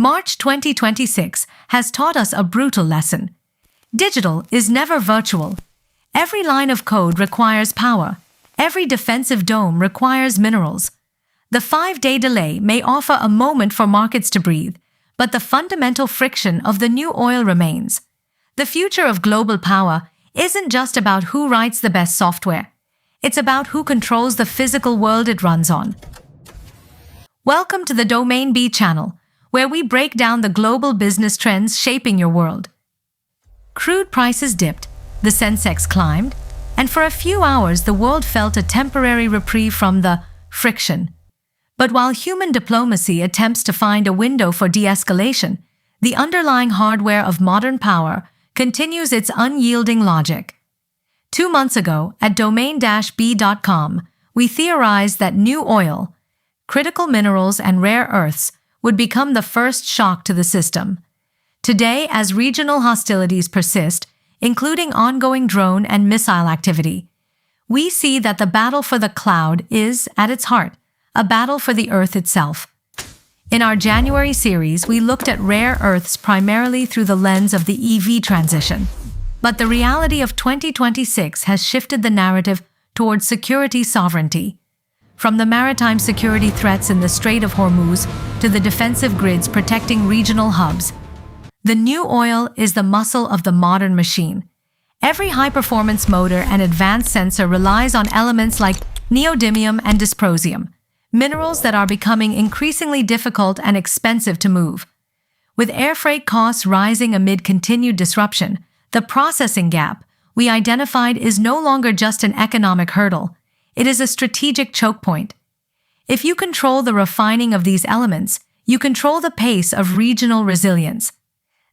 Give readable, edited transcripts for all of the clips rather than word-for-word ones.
March 2026 has taught us a brutal lesson. Digital is never virtual. Every line of code requires power. Every defensive dome requires minerals. The 5-day delay may offer a moment for markets to breathe, but the fundamental friction of the new oil remains. The future of global power isn't just about who writes the best software. It's about who controls the physical world it runs on. Welcome to the Domain B channel, where we break down the global business trends shaping your world. Crude prices dipped, the Sensex climbed, and for a few hours the world felt a temporary reprieve from the friction. But while human diplomacy attempts to find a window for de-escalation, the underlying hardware of modern power continues its unyielding logic. 2 months ago, at domain-b.com, we theorized that new oil, critical minerals and rare earths would become the first shock to the system. Today, as regional hostilities persist, including ongoing drone and missile activity, we see that the battle for the cloud is, at its heart, a battle for the Earth itself. In our January series, we looked at rare earths primarily through the lens of the EV transition. But the reality of 2026 has shifted the narrative towards security sovereignty. From the maritime security threats in the Strait of Hormuz to the defensive grids protecting regional hubs, the new oil is the muscle of the modern machine. Every high-performance motor and advanced sensor relies on elements like neodymium and dysprosium, minerals that are becoming increasingly difficult and expensive to move. With air freight costs rising amid continued disruption, the processing gap we identified is no longer just an economic hurdle, it is a strategic choke point. If you control the refining of these elements, you control the pace of regional resilience.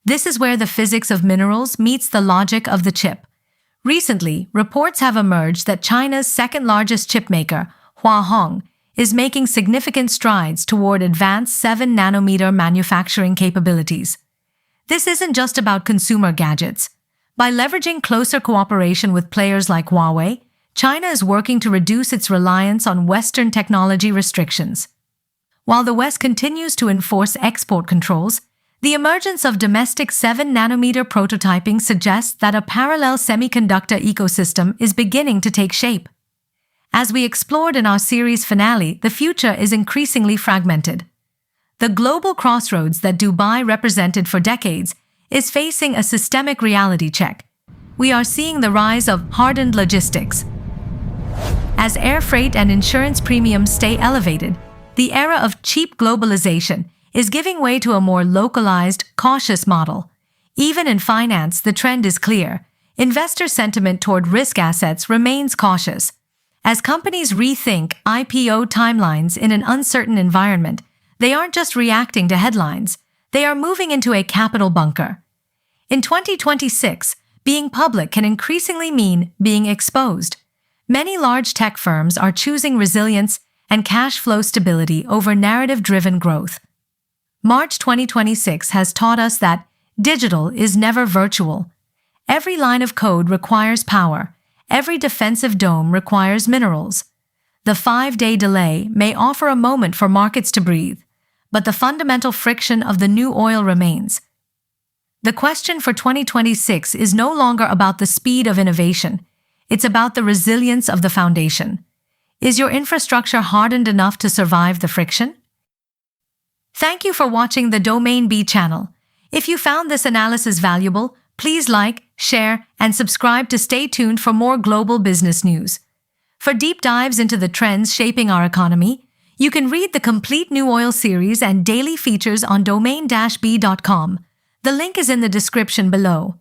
This is where the physics of minerals meets the logic of the chip. Recently, reports have emerged that China's second-largest chipmaker, Huahong, is making significant strides toward advanced 7-nanometer manufacturing capabilities. This isn't just about consumer gadgets. By leveraging closer cooperation with players like Huawei, China is working to reduce its reliance on Western technology restrictions. While the West continues to enforce export controls, the emergence of domestic 7-nanometer prototyping suggests that a parallel semiconductor ecosystem is beginning to take shape. As we explored in our series finale, the future is increasingly fragmented. The global crossroads that Dubai represented for decades is facing a systemic reality check. We are seeing the rise of hardened logistics. As air freight and insurance premiums stay elevated, the era of cheap globalization is giving way to a more localized, cautious model. Even in finance, the trend is clear. Investor sentiment toward risk assets remains cautious. As companies rethink IPO timelines in an uncertain environment, they aren't just reacting to headlines, they are moving into a capital bunker. In 2026, being public can increasingly mean being exposed. Many large tech firms are choosing resilience and cash flow stability over narrative-driven growth. March 2026 has taught us that digital is never virtual. Every line of code requires power. Every defensive dome requires minerals. The 5-day delay may offer a moment for markets to breathe, but the fundamental friction of the new oil remains. The question for 2026 is no longer about the speed of innovation, it's about the resilience of the foundation. Is your infrastructure hardened enough to survive the friction? Thank you for watching the Domain B channel. If you found this analysis valuable, please like, share, and subscribe to stay tuned for more global business news. For deep dives into the trends shaping our economy, you can read the complete New Oil series and daily features on domain-b.com. The link is in the description below.